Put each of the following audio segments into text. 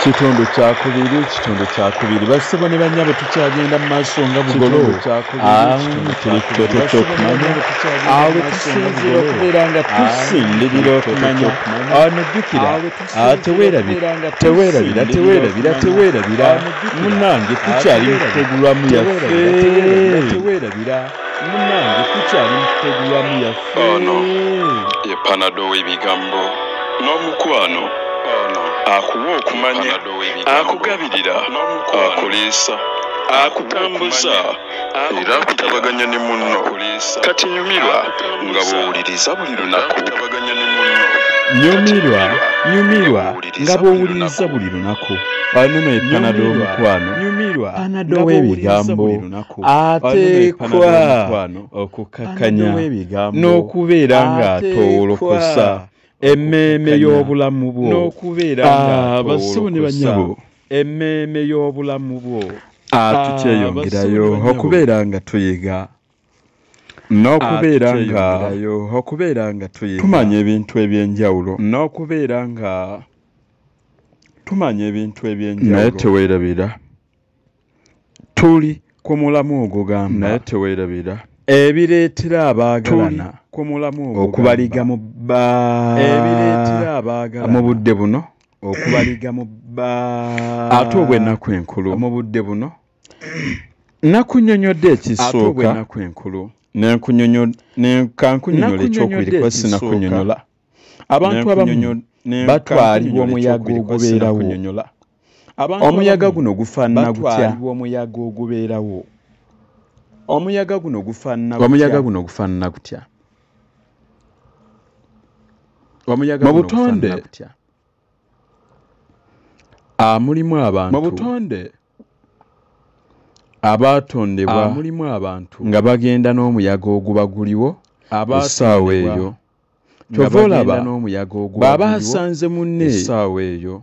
Kitundu kyakubiri basebo ne banyabo tukyagenda mu maaso nga bugolo tulikuteekwa okumanya awo tusinzira okubeera nga tusindirira okumanya anojjukira teweerabira munnange tukyali mu kutegulwamu yaffe ono ye Panado w'ebigambo n'omukwano akuwa okumanya akugabirira akuliisa akutambuza era akutabaganya ne munno kati nyumirwa nga bw'owuliriza buli lunaku nyumirwa nga bw'owuliriza buli lunaku anono ye Panado omukwano Panado w'ebigambo ateekwa okukakanya n'okubeera ng'atoowolokosa emmeeme y'obulamu bwo basibo ne banyabo emmeeme y'obulamu bwo tukyeyongerayo okubeera nga tuyiga n'okubeera nga tumanya ebintu eby'enjawulo naye teweerabira tuli ku mulamu ogugamba naye teweerabira ebireetera abaagalana okubaliga mu budde buno ate obw'ennaku enkulu nakunnyonnyodde ekisooka kankunnyonnyola ekyokubiri kuba sinakunnyonnyola abantu abamu batwalibwa omuyaga ogubeerawo omuyaga guno gufaanana gutya omuyaga guno gufaanana gutya mu butonde mulimu abantu abaatondebwa nga bagenda n'omuyaga oguba guliwo essaawa eyo kyova olaba bw'aba asanze munne essaawa eyo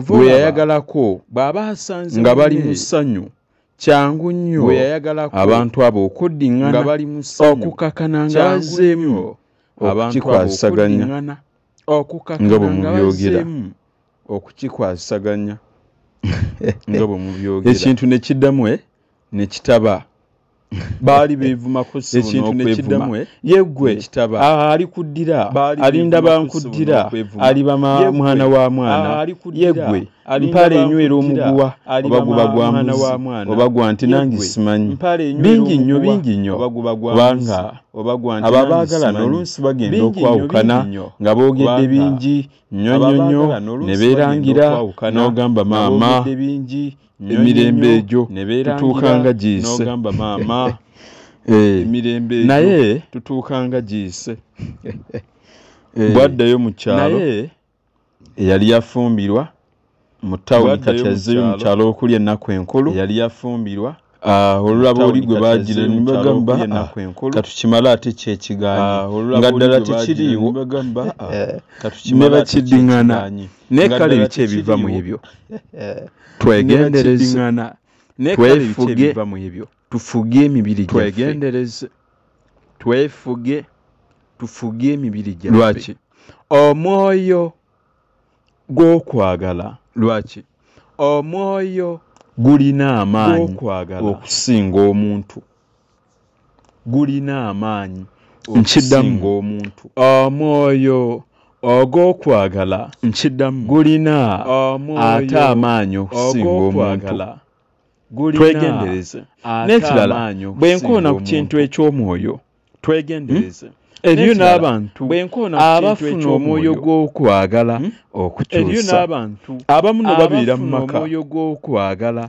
gwe yayagalako nga bali mu ssanyu kyangu nnyo abantu abo okuddiŋŋana okukakana nga bazzeemu okukikwasaganya nga bwe mubyogera okukikwasaganya nga bwe mubyogera ekintu ne kiddamu ne kitaba baali beevumako ekintu ne kiddamu yeggwe ali kuddira alinda bankuddira aliba mwana wa mwana yeggwe mpale enywera omuguwa oba guba gwa mbuzi oba gwa nti nange simanyi bingi nnyo kubanga ababaagalana oluusi bagenda okwawukana nga boogedde bingi nnyo ne beerangira n'ogamba maama emirembe egyo tutuukanga giyise naye tutuukanga giyise bwaddayo mu kyalo eyali yafumbirwa mu tawuni kati yazzeyo mu kyalo okulya ennaku enkulu olulaba oli gwe baagira ne bagamba katukimale ate kyekigaanyi nga ddala tekiriiwo ne bakiddiŋŋana naye kale biki ebiva mu ebyo twegendereze twefuge tufuge emibiri gyaffe tufuge emibiri gyaffe lwaki omwoyo gw'okwagala omwoyo gulina amaanyi okusinga omuntu nkiddamu omwoyo ogw'okwagala gulina ate amaanyi okusinga omuntu twegendereze n'ekirala bwenkoona ku kintu eky'omwoyo twegendereze eriyo n'abantu abafuna omwoyo gw'okwagala okukyusa abamu ne babeera mu maka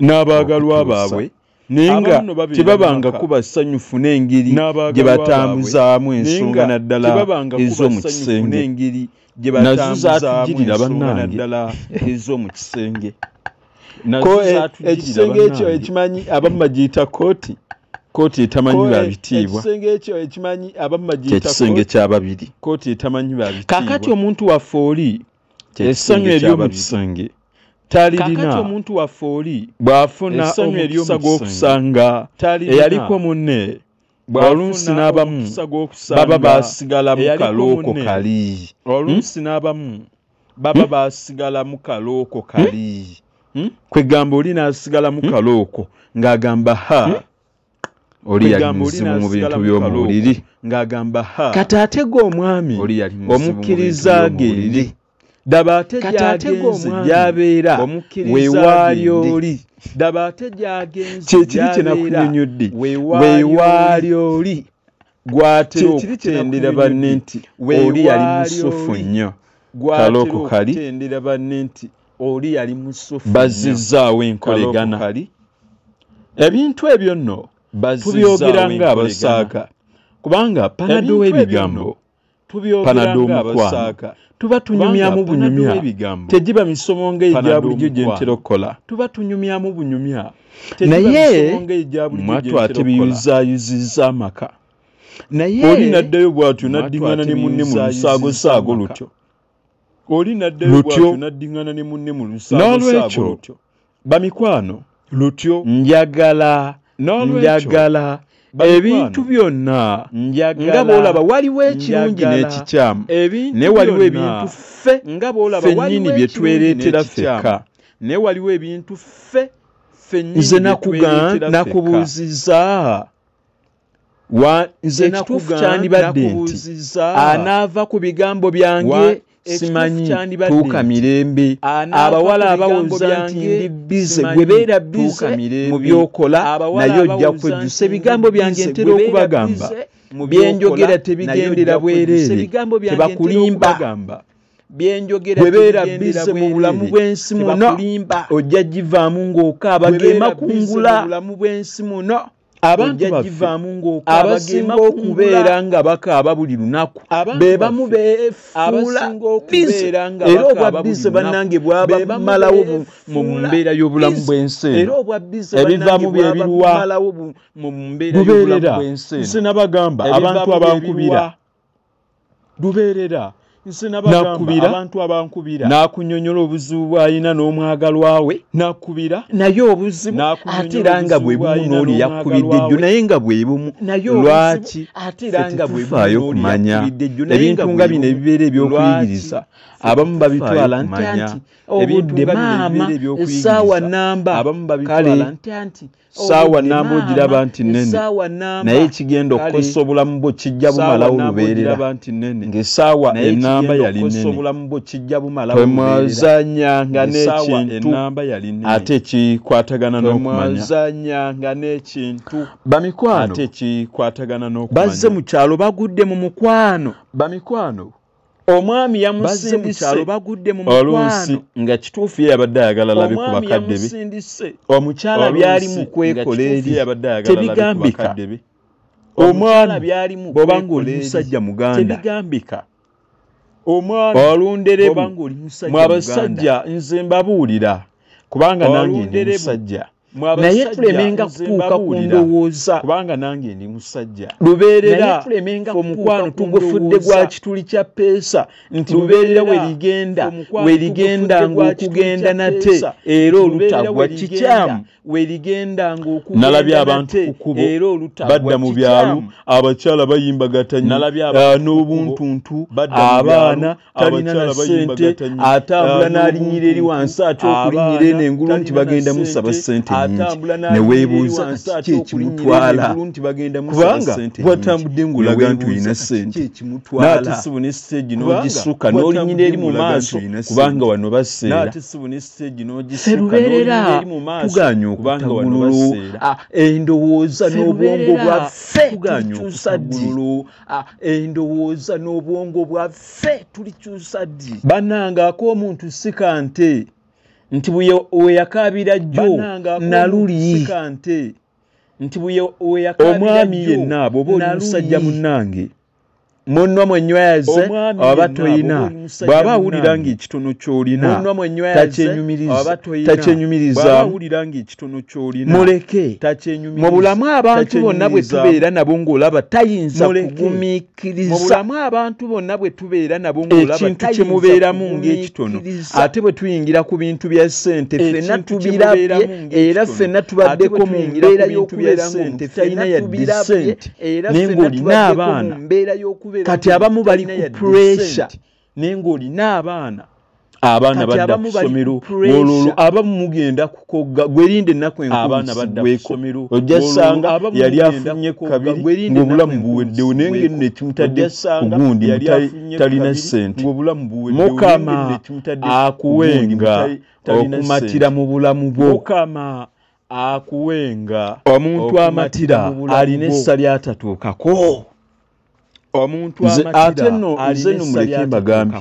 n'abaagalwa baabwe naye nga tebabangako basanyufu n'engeri gye batambuzaamu ensonga naddala ez'omu kisenge nazo zaatujjirira bannange ez'omu kisenge ekisenge ekyo ekimanyi abamu bagiyita kooti etamanyi babitiibwa kyekisenge ky'ababiri kaakati omuntu waffe oli essanyu ery'omu kisenge talirina bw'afuna omukisa gw'okusanga eyaliko munne oluusi n'abamu baba baasigala mu kalooko kali oluusi n'abamu baba basigala mu kalooko kali kwegamba oli n'asigala mu kalooko ng'agamba ha oli yali muzibu mu bintu by'omubuliri ng'agamba ha kati ate gwe omwami omukkiriza agende daba ate gyagenze gy'abeera weewaali oli daba ate gyagenze kyekiri kye nakunyonyodde weewaali oli gwatera okutendera banne nti oli yali musufu nnyo kalooko kali oli yali musufu bazizzaawo enkolegana ebintu ebyo nno tubyogera ng'abasaaga kubanga panado w'ebigambo panado omukwano tuba tunyumyamu bunyumya tegiba misomo ng'egya bulijjo gye ntera okukola tuba tunyumyamu bunyumya naye mwatu ate biyuzaayuzizza amaka naye oli naddayo bw'atyo n'addiŋŋana ne munne mu lusaagosaago lutyo oli naddayo bw'atyo n'addiŋŋana ne munne mu lusaagosaago lutyo bamikwano lutyo njagala ebintu byonna nga bw'olaba waliwo ekirungi n'ekikyamu naye waliwo ebintu ffe ffennyini bye twereetera ffekka naye waliwo ebintu ffe nze nakubuuzizza nze ekituufu kyandibadde nti anaava ku bigambo byange simanyi tuuka mirembe abawala abawuza nti ndi bize gwe beera bize mu byokola naye ojja kwejjusa ebigambo byange ntera okubagamba byenjogera tebigendera bwereere tebakulimba byenjogera beera bize mu bulamu bw'ensi muno ojja givaamu ng'okaaba gemakungula bulamu bw'ensi muno abantu abasinga okubeera nga bakaaba buli lunaku be bamu beefuula bize era obwa bize bannange bwaba malawo mu mbeera y'obulamu bw'ensi ebivaamu bye biruwa lubeerera nze nabagamba abantu abankubira lubeerera nakubira n'akunyonyola obuzibu bw'alina n'omwagalwa we nakubira naye obuzibu ate era nga bwe bumu n'oli yakubidde ejjo naye nga bwe bumu lwaki tetufaayo kumanya ebintu nga bino ebibeera eby'okuyigiriza abamu babitwala nti obudde maama essaawa namba kale saawa namba ogiraba nti nnene naye ekigenda okukosa obulamu bwo kijja bumalawo lubeerera ng'essaawa enamba yali nnene twemwazanyanga n'ekintu ate ekikwatagana n'okumanya bamikwano bazze mu kyalo bagudde mu mukwano bamikwano omwami yamusindise oluusi nga kituufu ye yabadde ayagala labe ku bakadde be omukyala byali mu kwekola eri tebigambika omwana bw'oba ng'oli musajja muganda olunderebu mwabasajja nze mbabuulira kubanga nange ndi musajja naye tulemenga kutuuka ku ndowooza kubanga nange ndi musajja lubeerera omukwano tugufudde gwa kituli kya peesa nti lubeerera werigenda ng'okugenda nate era olutagwa kikyamu nalabye abantu ku kkubo badda mu byalo abakyala bayimbagatanya n'obuntuntu abaana talina na ssente atambula n'alinyira eri wansi ate okulinyira eno engulu nti bagenda musaba ssente ne weebuuza kiki ekimutwala kubanga bw'atambudde ng'olaga nti olina ssente n'ate sibu ne siteegi n'ogisukka n'olinyira eri mu maaso kubanga wano baseera lubeerera tuganya okutagululu endowooza n'obwongo bwaffe tulikyusa ddi endowooza n'obwongo bwaffe tulikyusa ddi bannanga ak'omuntu si kante nti we yakaabira jjo naluli omwami yenna bw'oba oli musajja munnange munno mwenywaze oba toyina bw'aba awulira ng'ekitono ky'olina takyenyumiriza muleke mu bulamu abantu bonna bwe tubeera nabo ng'olaba tayinza kugumiikiriza ekintu kye mubeeramu ng'ekitono ate bwe tuyingira ku bintu bya ssente ffenna tubirabye era ffenna tubaddeko mu mbeera y'okubeera ssente talina yadde ssente naye ng'olina abaana kati abamu bali ku pressure naye ng'olina abaana abaana badda ku ssomero olwo abamu mugenda kukogga gwerinde ennaku abaana badda ku ssomero ojja ssanga yali afunye kabiri ng'obulamu buweddewo naye ng'enno ekimutadde ku gundi talina ssente mukama akuwenga okumatira mu bulamu bwo mukama akuwenga omuntu amatira alina essa lyatatuukako omuntu amatira ate nno muleke mbagambi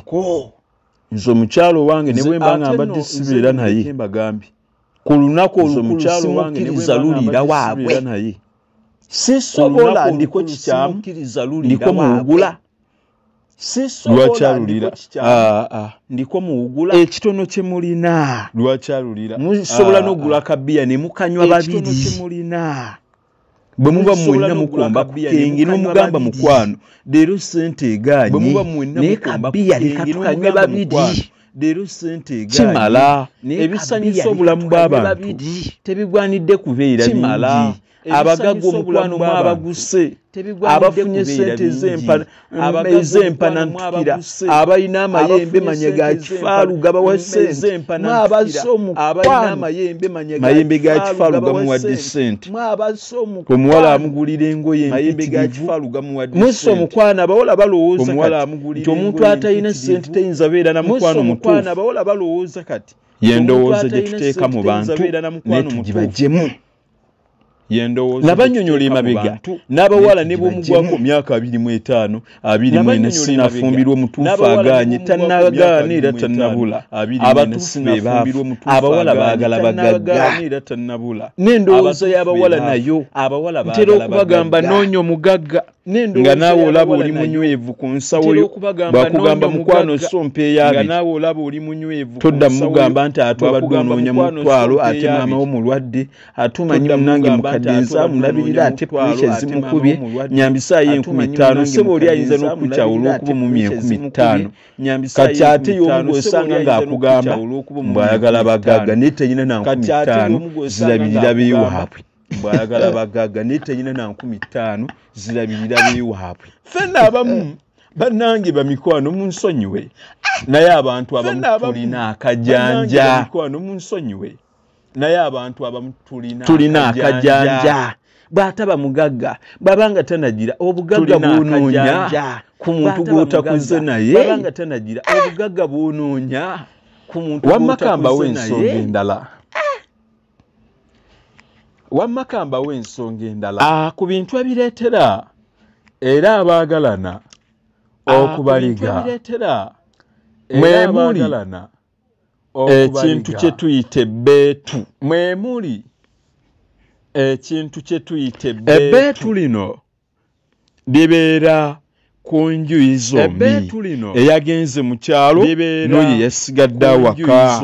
nze omukyalo wange ne bwe mba ngambadde sibeera naye ku lunaku olumukkiriza luliira waabwe sisobola ndiko kikyamu ndiko muwugula lwakyalulira ndiko muwugula ekitono kye mulina lwakyalulira musobola n'ogula kabiya ne mukanywa babiri bwe muba mwena mukomba kenge n'omugamba mukwano leero ssente eganye naye kabiya leka tukanywe babiri leero ssente eganye kimala ebisanyusa obulamu bw'abantu tebigwanidde kubeera bingi abagagga omukwano mwabaguse abafunye ssente ez'empanantukira abalina amayembe manye ga kifaalu gabawa ssente mwabase omukwano mayembe ga kifaalu gamuwadde ssente omuwala amugulira engoye musse omukwano abawala balowooza nti omuntu atalina ssente tayinza beera na mukwano mutuufu yendowooza gye tuteeka mu bantu ne tugibajjemu nabanyonyola emabega n'abawala ne bw'omugwako myaka 25 24 sinafumbirwa omutuufu aganye tannagaana era tannabula abatuufu be baafu abawala baagala bagagga n'endowooza y'abawala nayo ntera okubagamba noonya omugagga nga naawe olaba oli munywevu ku nsawo yo bwakugamba mukwano so mpeeya todda mugamba nti ate obadde onoonya mutwalo ate maama wo mulwadde ate omanyi munange mukadenza mulabirira ate puresha zimukubye nyambisaayo 15,000 sebo oli ayinza n'okukyawa olw'okuba omumya 15,000 kati ate y'omu gw'osanga ng'akugamba mbw'ayagala bagagga naye teyina na 15,000 zirabirira beewaabwe mbw'ayagala bagagga naye teyina na 15,000 zirabirira beewaabwe ffenna abamu bannange bamikwano munsonyiwe naye abantu abamu tulina akajanja naye abantu abamu tulina akajanja bw'ataba mugagga babanga tanagira obugagga bw'onoonya ku muntu gw'otakuze naye obugagga bw'onoonya ku muntu wammakambawo ensonga endala ku bintu ebireetera era abaagalana okubaliga mwemuli ekintu kye tuyita ebbeetu mwemuli ekintu kye tuyita ebbeetu lino libeera ku njuyi zombi eyagenze mu kyalo n'oyo yasigadde awaka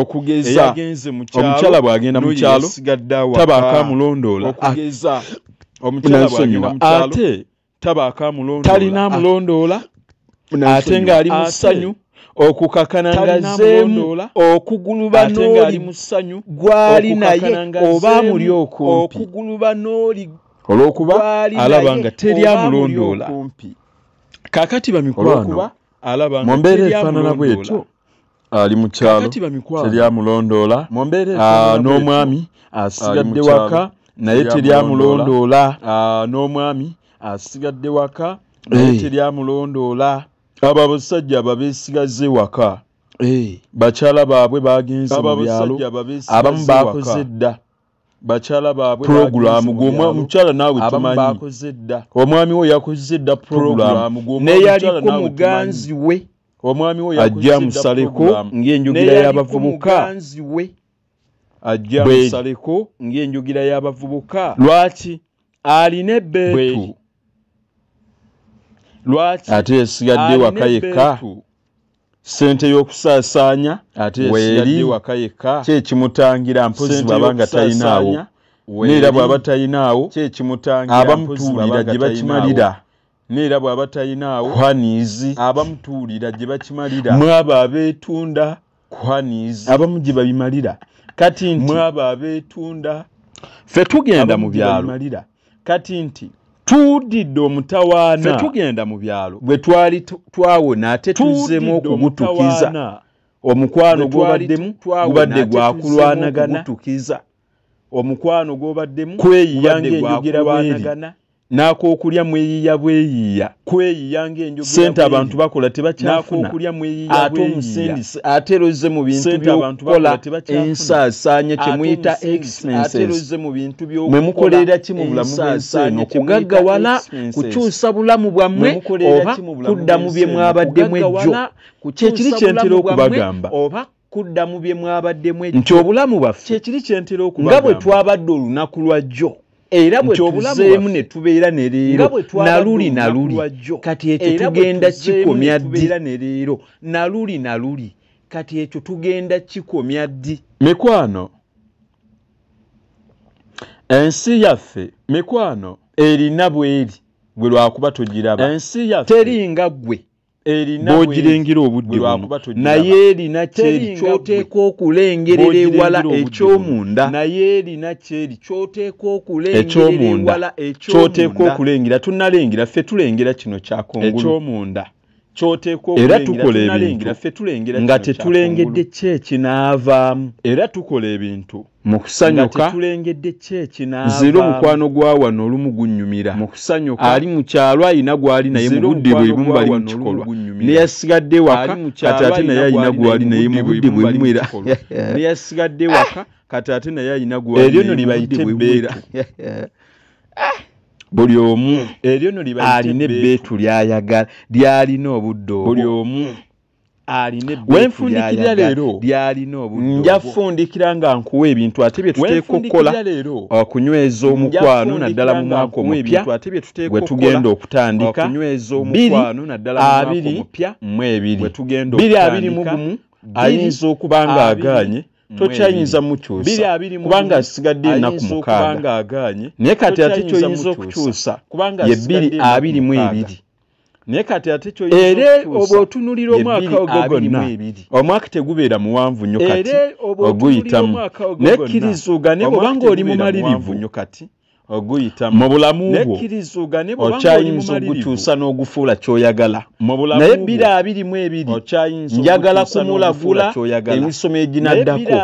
okugeza omukyala bw'agenda mu kyalo tabaako amulondoola ate talina amulondoola ate ng'ali mu ssanyu okukakana ngazzeemu okuguluba n'oli gwali naye oba amuli okumpi olw'okuba alaba nga teri amulondoola kaakati bamikwano mu mbeera efaanana bwetyo ali mu kyalo teri amulondoola n'omwami asigadde waka naye teri amulondoola abo abasajja ababeesigaze waka bakyala baabwe bagenze mu byalo abamu bakoze dda purogulaamu gw'omukyala naawe tumanyi omwami we yakoze dda purogulaamu neyaliko muganzi we ajja musaleko ng'enjogera y'abavubuka lwaki alina ebbeetu ate yasigadde waka yekka ssente y'okusaasaanya weeri kyekimutangira mpozi bw'aba nga talinaawo neera bw'aba talinaawo abamutuulira gye bakimalira kwaniizi mwabo abeetunda abamu gye babimalira kati nti ffe tugenda mu byalo kati nti tuwulidde omutawaana ffe tugenda mu byalo bwe twali twawona ate tuzzeemu okumutukiza omukwano gobaddemu gubadde gwakulwanagana omukwano gobaddemu kweyiyange enjogera bweri n'akookulya mweyiya bweyiya kweyiyange enjogera sente abantu bakola tebakyafuna ate omusindisi ateroze mu bintu by'okukola ensaasaanya kyemuyita expenses mwe mukolera ki mu bulamu bw'ensi eno kugaggawala kukyusa bulamu bwammwe oba kudda mu bye mwabaddemu ejjo kyekiri kyentera okubagamba oba kudda mu bye mwabaddemu ejjo nti obulamu bwaffe kyekiri kyentera okubagamba nga bwe twabadde olunaku lwa jjo era bwe tuzeemu ne tubeera ne leero naluli kati ekyo tugenda kikomya ddi naluli kati ekyo tugenda kikomya ddi mikwano ensi yaffe mikwano erina bweri gwe lwakuba tugiraba ensi yaffe teringa ggwe bw'ogirengira obudde buno naye erina kyeri ky'oteeka okulengerera ewala eky'omunda naye erina kyeri ky'oteeka okulengerera ewala ky'oteeka okulengera tunnalengera ffe tulengera kino kyakongulu eky'omunda era tukola ebintu nga tetulengedde ki ekinaavaamu era tukola ebintu mu kusanyuka nzira omukwano gwa wano olumu gunnyumira mu kusanyuka ali mu kyalo ayina gwali naye mu budde bwe bumu bali mu kikolwa neyasigadde waka kati ate naye ayina gwali naye mu budde bwe bumu era neyasigadde waka kati ate naye ayina gwali eryo no libayite ebbeera buli omu eryo no alina ebbeetu lyayagala lyalina obudde obwo buli omu alina ebbeetu wenfundikira leero lyalina obudde nja fundikira nga nkuwa ebintu ate bye tuteeka okukola okunyweza omukwano naddala mu mwaka omupya bwe tugenda okutandika 2022 ayinza okuba nga aganye tokyayinza mukyusa kubanga asigadde ennaku 6 naye kati ate kyoyinza okukyusa ye 2022 naye kati ate kyoyinza era oba otunulira omwaka ogwo gonna omwaka tegubeera muwanvu nnyo kati oguyitamu nekkirizuugane bwobanga oli mumalirivu nnyo kati oguyitamu mu bulamu bwo okyayinza ogukyusa n'ogufuula kyoyagala naye 2022 njagala kumulagula emisomo eginaddako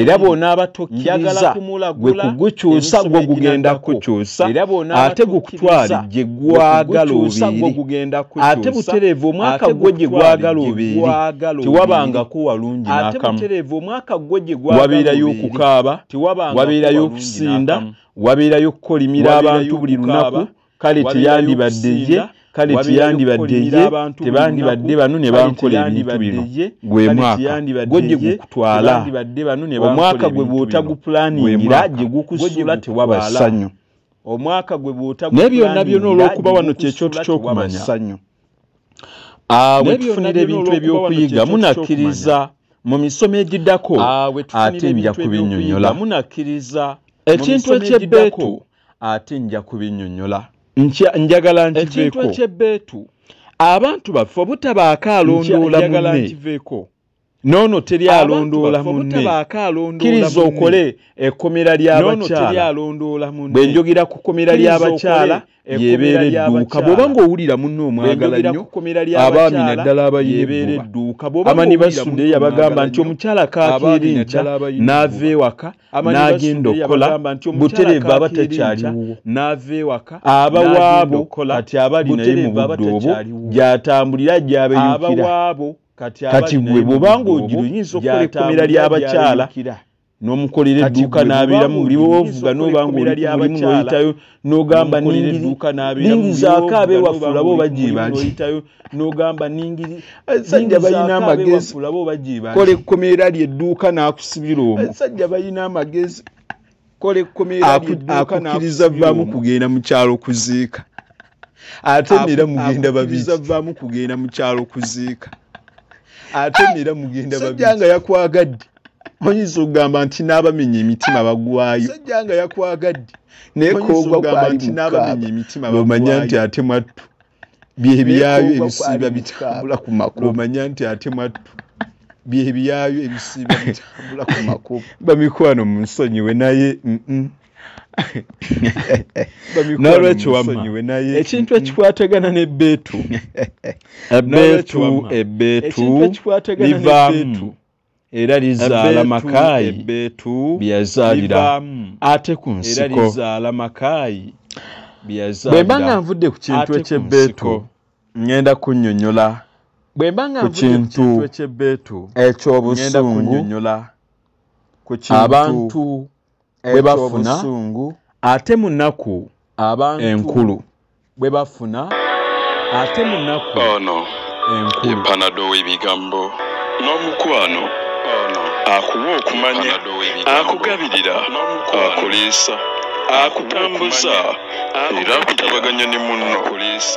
era bw'onaaba tokkiriza gwe kugukyusa gwe gugenda kukyusa ate gukutwale gye gwagala obeere ate butereevu omwaka gwe gye gwagala obeere tewabangako walungi n'akamu wabeerayo okukaaba wabeerayo okusinda wabeerayo okukolimira abantu buli lunaku kale teyandibadde ye kale teyandibadde ye tebandibadde bano ne bankola ebintu bino gwe mwaka gwe gye gukutwala omwaka gwe bw'otagupulaningira gye gukusula tewaba ssanyu naye byonna byonna olw'okuba wano kyekyoto ky'okumanya bwe tufunira ebintu ebyokuyiga munakkiriza mu misomo egiddako ate nja kubinnyonnyola ekintu ekyebbeetu ate nja kubinnyonnyola njagala nkiveeko abantu baffe obutabaako alondoola munne noono teri alondoola munne kkiriza okole ekkomera ly'abakyala bwe njogera ku kkomera ly'abakyala yebeera edduuka bw'oba ng'owulira munno omwagala nnyo abaami naddala abayina edduuka amanyi basudde yabagamba nti omukyala kaakeera enkya n'ava ewaka n'agenda okukola butereevu aba takyaliwo abawaabo kati abali naye mu budde obwo gy'atambulira gy'abeeyukira kati gwe bw'obanga ogira oyinza okukola ekkomera ly'abakyala n'omukolera edduuka n'abeeramu buli bwovuga n'obanga oli ku mulimu n'oyitayo n'ogamba ningizaako ab'ewaffe olaba oba gye bali n'ogamba sajja balina amagezi kola ekkomera ly'edduuka n'akusibira omwo sajja balina amagezi kola ekkomera ly'edduuka akukkiriza vaamu kugenda mu kyalo kuziika ate nera mugenda babiri vaamu kugenda mu kyalo kuziika ate nera mugenda babiri sajja nga yakwagadde oyinza okugamba nti n'abamenya emitima bagwayo sajja nga yakwagadde naye koogamba nti n'abamenya emitima bagwayo omanya nti ate mwattu byebyayo ebisiiba bitambula ku makubo omanya nti ate mwattu byebyayo ebisiiba bitambula ku makubo bamikwano munsonyiwe naye nolwekyo wamma naye ekintu ekikwatagana n'ebbeetu ebbeetu livaamu era lizaala makaayi byeyazaalira ate ku nsiko bwe mba nga nvudde ku kintu eky'ebbeetu ngenda kunnyonnyola ku kintu eky'obusungu abantu bwe bafuna ate mu nnaku enkulu bwe bafuna ate mu nnaku enkulu ye Panado w'ebigambo n'omukwano akuwa okumanya akugabirira akuliisa akutambuza era akutabaganya ne munno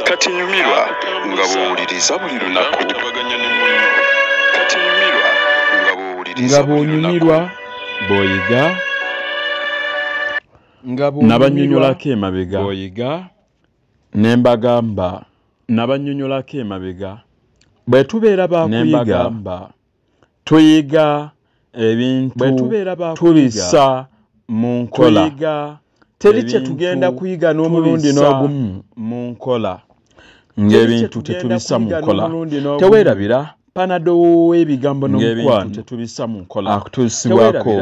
kati nyumirwa nga bw'owuliriza buli lunaku nga bw'onyumirwa bw'oyiga nabanyonyolako emabega ne mbagamba nabanyonyolako emabega bwe tubeera bakuyiga tuyiga ebintu tubissa mu nkola teri kye tugenda kuyiga n'omulundi n'ogumu mu nkola ng'ebintu tetubissa mu nkola teweerabira Panado w'ebigambo n'omukwano akutuusibwako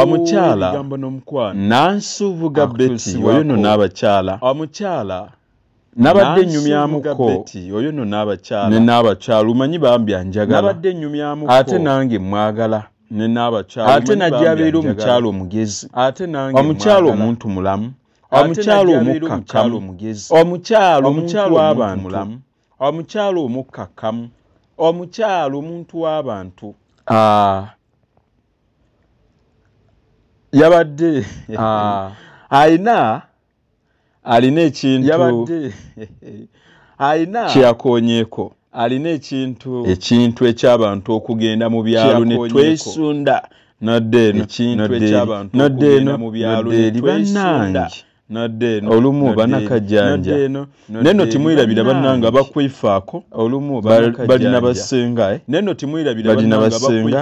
omukyala Nansubuga Betty oyo nno n'abakyala nabadde nnyumyamuko oyo nno n'abakyala ne n'abakyala umanyi bambya njagala ate nange mwagala ate najja abeera omukyala omugezi omukyala omuntu mulamu omukyala omukkakkamu omukyala omuntu w'abantu omukyala omukkakkamu omukyala omuntu w'abantu yabadde alina ekintu kyeyakoonyeeko alina ekintu eky'abantu okugenda mu byalo ne twesunda nadde eno eri bannange olumu banakajjanja neno timwirabira bannanga bakwefaako balina basenga balina basenga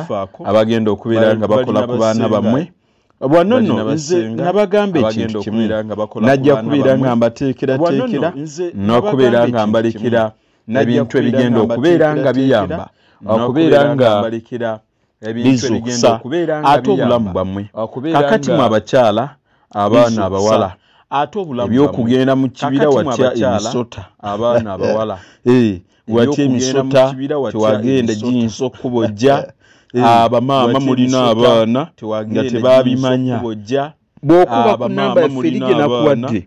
abagenda okubeera nga bakola ku baana bammwe bwanono nze nabagamba ekintu kimu najja kubeera nga mbateekerateekera n'okubeera nga mbalekera ebintu ebigenda okubeera nga biyamba okubeera nga bizuukusa ate obulamu bwammwe kakati mu abakyala abaana abawala ebyokugenda mu kibira watya emisota abaana abawala watya emisota tewagenda giyinza okubojja abamaama mulina abaana nga tebabimanya bw'okuba ku namba yaffe eri gye nakuwadde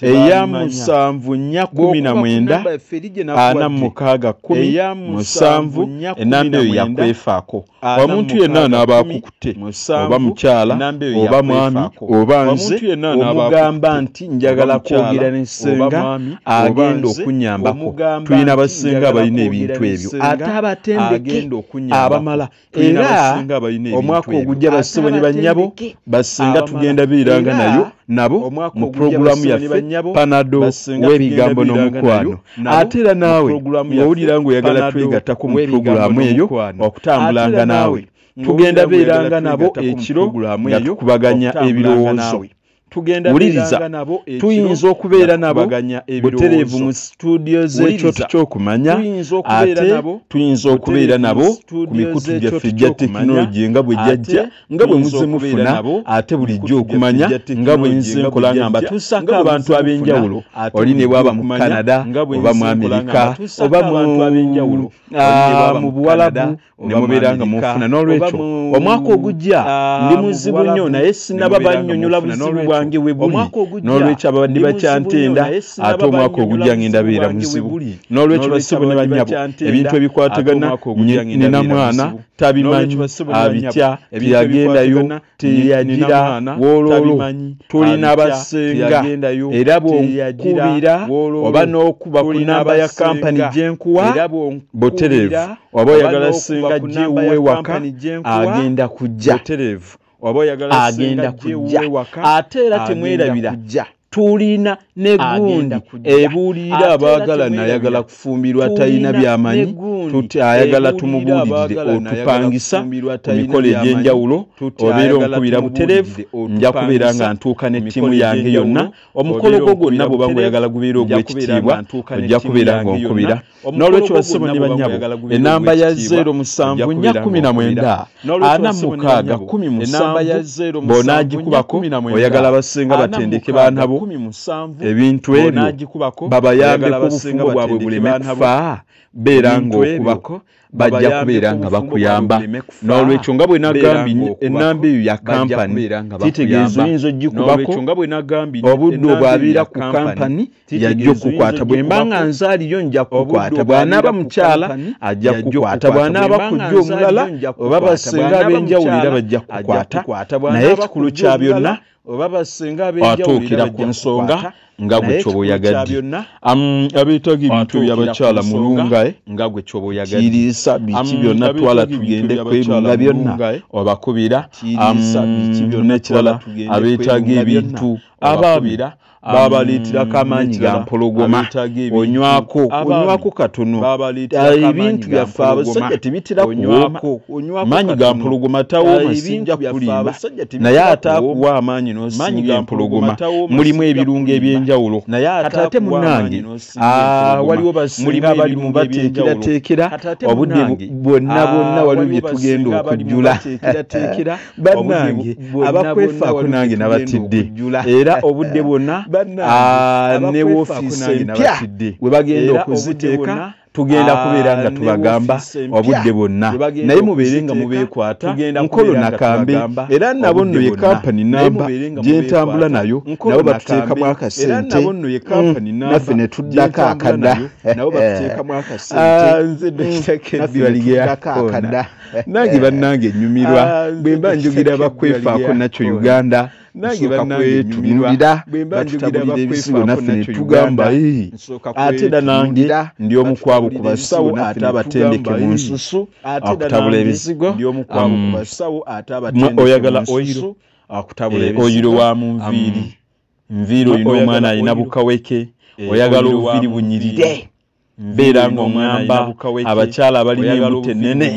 eya 7494610 enamba eyo yakwefaako omuntu yenna anaabaakukute oba mukyala oba mwami oba nze omugamba nti njagala kwogera ne ssenga agenda okunnyambako tulina basenga abalina ebintu ebyo ate abatendeke abamala era omwaka ogujja bassebo ne bannyabo basenga tugenda beeranga nayo nabo mu puroguramu yaffe Panado w'ebigambo n'omukwano ate era naawe ng'owulira ng'oyagala twegattako mu puroguramu eyo okutambulanga naawe tugenda beeranga nabo ekiro nga tukubaganya ebirowoozo wuliriza tuyinza okubeera nabo butereevu mu studio z'ekyoto ky'okumanya ate tuyinza okubeera nabo ku mikutu gyaffe gya tekinologi nga bwe gyajja nga bwe muze mufuna ate bulijjo okumanya nga bwe nze nkola nga mbatuusako abantu ab'enjawulo oli ne bwaba mu Canada oba mu Amerika oba mu Buwalabu ne mubeera nga mufuna n'olwekyo omwaka ogujja ndi muzibu nnyo naye sinaba bannyonnyola buzibu bwange we buli n'olwekyo ababadde bakyantenda ate omwaka ogujja ngenda beera muzibu n'olwekyo bassebo ne bannyabo ebintu ebikwatagana ne namwana tabimanyi abitya teyagendayo teyajira woololo tulina abasenga era bw'onkubira oba n'okuba ku namba ya kampani gyenkuwa butereevu oba oyagala senga gyewuwe waka agenda kujja ate era temwerabira tulina negundi ebuulira abaagala nayagala kufumbirwa talina byamanyi tuti ayagala tumubuulirire otupangisa ku mikolo egy'enjawulo obeera omukubira butereevu nja kubeera nga ntuuka ne ttiimu yange yonna omukolo gwo gwonna bw'oba ng'oyagala gubeera ogw'ekitiibwa ojja kubeera ng'onkubira n'olwekyo bassebo ne bannyabo ennamba ya 07 419 46 bw'onaagikubako oyagala basenga batendeke baana bo ebintu ebyo babayambeko obufumo bwabwe buleme kufa beera ng'okubako bajja kubeera nga bakuyamba n'olwekyo nga bwe nagambye ennamba eyo ya kampani kitegeeza oyinza ogikubako obudde obwabeera ku kampani yajja okukwata bwe mba nga nzaaliyo nja kukwata bw'anaaba mukyala ajja kukwata bw'anaaba kujja omulala oba basenga ab'enjawulo era bajja kukwata naye ekikulu kya byonna atuukira ku nsonga nga gwe kyoba oyagadde abeetaga ebintu ebyabakyala mulunga nga gwe kyoba oyagadde kiriisa biki byonna twala tugende kwerunga byonna obakubira nekirala abeetaga ebintu ababira babaleeterako amaanyi ga mpologoma onywako katono ebintu byaffe abasajja tebitera kuwaako maanyi ga mpologoma tawooma sijja kulimba naye ate akuwa amaanyi n'osinga empologoma mulimu ebirungo ebyenjawulo kati ate munnange waliwo basinga abali mu bateekerateekera obudde bwonna waliwo bye tugenda okujjula bannange abakwefaako nange nabatidde era obudde bwonna ne woofiisi empya we bagenda okuziteeka tugenda kubeera nga tubagamba obudde bwonna naye mubeere nga mubeekwata nkolo nakambe era nabo nno ye kampani namba gye ntambula nayo nabo batuteekamu akasente naffe ne tuddako akada nze dokitakeddibaligeyakona nange bannange ennyumirwa bwe mba njogira bakwefaako nakyo uganda nange bannange batutabulira ebisigo naffe ne tugamba ate da nange ndi omu kwabo ku basawo ate abatendeke mu nsusu akutabula ebisigo oyagala oyiro oyiro wa mu nviiri olina omwana alina bukaweke oyagala obuviiri bunyirire mbeera ng'oŋŋamba abakyala abalina embute nnene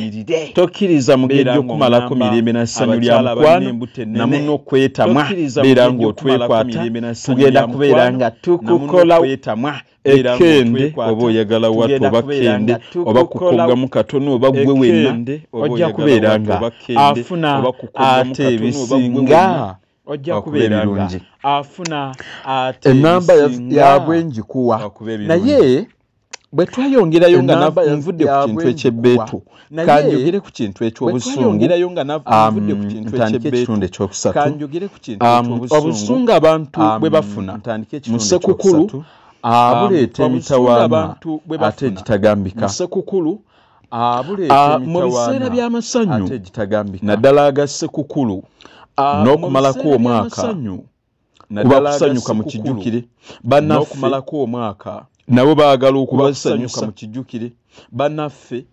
tokkiriza mugejja okumalako mirembe na ssanyu lya mukwano namuno okwetamwa beera ng'otwekwata tugenda kubeera nga tukukola ekende oba oyagala wattu oba kende oba kukogamu katono oba gwe wenna ojja kubeera nga afuna ate ebisinga ojja kubeera nga afuna ate ennamba yabwe njikuwa naye bwe twayongerayo nga nvudde ku kintu ekyebbeetu kanjogere ku kintu ekyobusungu ntandike ekitundu ekyokusatu obusungu abantu bwe bafuna mu Ssekukkulu buleeta emitawaana ate egitagambika mu biseera by'amasanyu naddala aga Ssekukkulu n'okumalako omwaka kuba kusanyuka mu kijjukire bannaffe nabo baagala okubasanyusa mu kijjukire bannaffe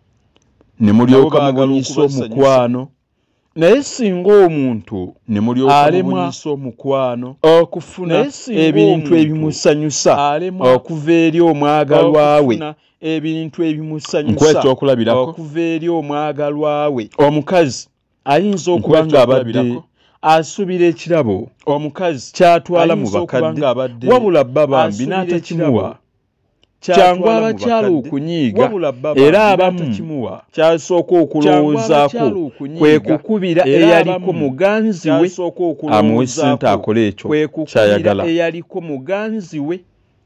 ne mulyoka mubunyisa omukwano naye singa omuntu ne mulyoka mubunyisa omukwano okufuna ebintu ebimusanyusa okuva eri omwagalwa we ebintu ebimusanyusa okuva eri omwagalwa we omukazi ayinza okuba ng'abadde asubira ekirabo omukazi kyatwala mu bakadde wabula bba bambi n'atakimuwa kyangu abakyala okunyiiga era abamu kyasooka okulowoozaako kwe kukubira eyaliko muganzi we amuwe ssente akole ekyo kyayagala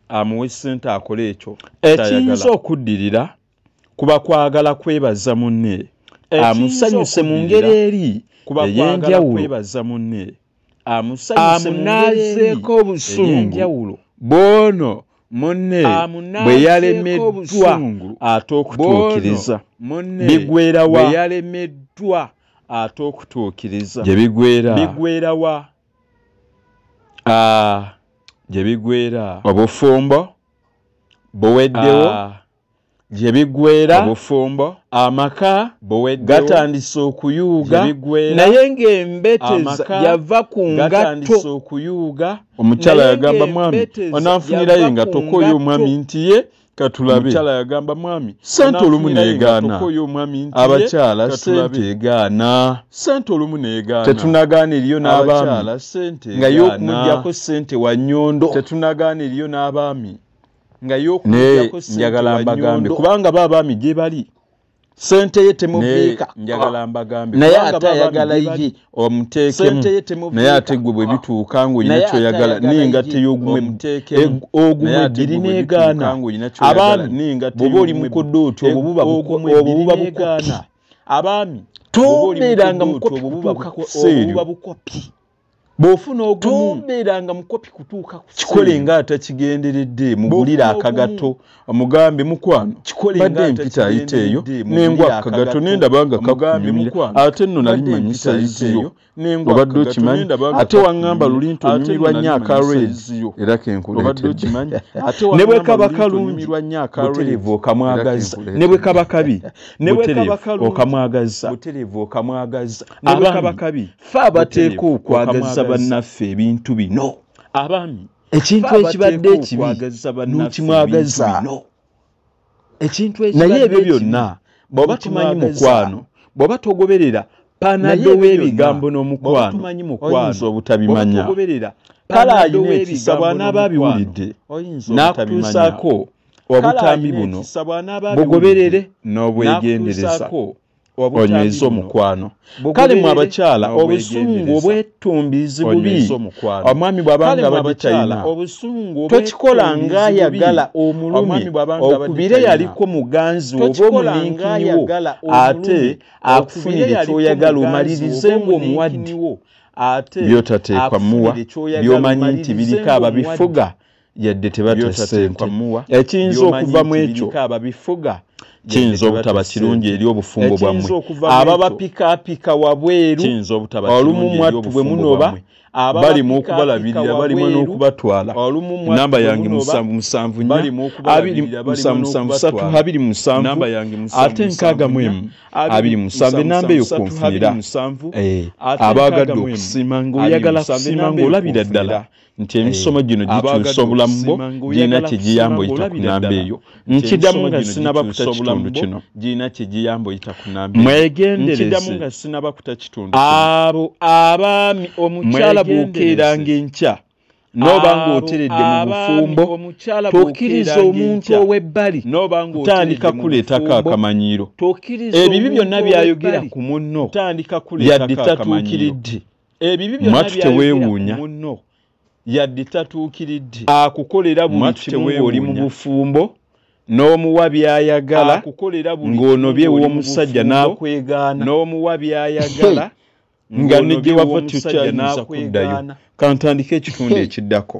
amuwe ssente akole ekyo ekiyinza okuddirira kuba kwagala kwebaza munne amusanyuse mu ngeri eri ey'enjawulo amunaazeeko obusungu bw'ono munne bwe yalemeddwa ate okutuukiriza gye bigwera obufumbo buweddewo gye bigwera obufumbo amaka boweddewo gatandise okuyuuga bigwera naye ng'embeteza yava ku ngatto okuyuuga omukyala yagamba mwami onanfunirayo nga tokoyo omwami nti ye katulabe omukyala yagamba mwami sente olumu neegaana abakyala sente egaana sente olumu neegaana tetunagaana eriyo n'abaami nga y'okumugyako sente wa nnyondo tetunagaana eriyo n'abaami nga y'okumugyako sente njagala mbagambe kubanga baabaami gye bali sente ye temubiika njagala mbagambe naye ate ayagala ye omuteekemu naye ate gwe bwe bituuka ng'olina ky'oyagala n'engatte y'ogumu ebbiri n'egaana abaami bw'oba oli mukoddooti obwo buba bukopi abaami tobeeranga mukopi kutuuka ku seeryo bw'ofuna ogumu tobeeranga mukopi kutuuka ku kikole ng'atakigenderedde mugulira akagato omugambe mukwano badde empita ayita eyo n'engwa akagato nendabanga kakunyumira ate nno nali manyi sayiziyo obadde okimanyi ate waŋŋamba luli nti onyumirwa nnyo akareezi era kenkuleetedde ne bwe kaba kalungi butereevu okamwagaza ne bwe kaba kabi okamwagaza ne bwe kaba kabi fe abateeka okwagaza bannaffe ebintu bino abaami ekintu ekibadde ekibi n'okimwagaza naye ebyo byonna bw'oba tumanyi mukwano bw'oba togoberera panado w'ebigambo n'omukwano oyinza obutabimanya kale alina ekisa bw'anaaba abiwulidde n'akutuusaako obutambi buno bugoberere n'obwegendereza onyweza omukwano kale mu abakyala obusungu obwetumbizi bubi omwami bw'abanga baditayina tokikola ng'ayagala omulumi okubire yaliko muganzi oba omulinkini wo ate akufunire ky'oyagala omalirize ng'omuwadde by'otateekwa muwa by'omanyi nti biriko ababifuga yadde tebata ssente ekiyinza okuva mu ekyo kiyinza obutaba kirungi eri obufumbo bwammwe ababapikaapika wabweru olumu mwattu bwe munoba bali mu okubalabirira balimu n'okubatwala namba yange 774 ate 67 enamba eyo kunfunira abaagadde okusiima ng'oyagala kusiima ng'olabira ddala nti emisomo gino gituusa obulamu bwo girina kye giyamba oyita ku namba eyo nkiddamu nga sinaba kuta kitundu kino mwegendereze abo abaami omukyala bw'okeeranga enkya n'oba ng'oteredde mu bufumbo tokkiriza omuntu ow'ebbali kutandika kuleetako akamanyiiro ebibi byonna byayogera ku munno yadde tatuukiridde mwatu teweewuunya yadde tatuukiridde akukolera buli kimu ng'oli mu bufumbo n'omuwa by'ayagala ng'onobye w'omusajja n'akwegaana n'omuwa by'ayagala nga ne gye wava tokyayinza kuddayo kantandika ekitundu ekiddako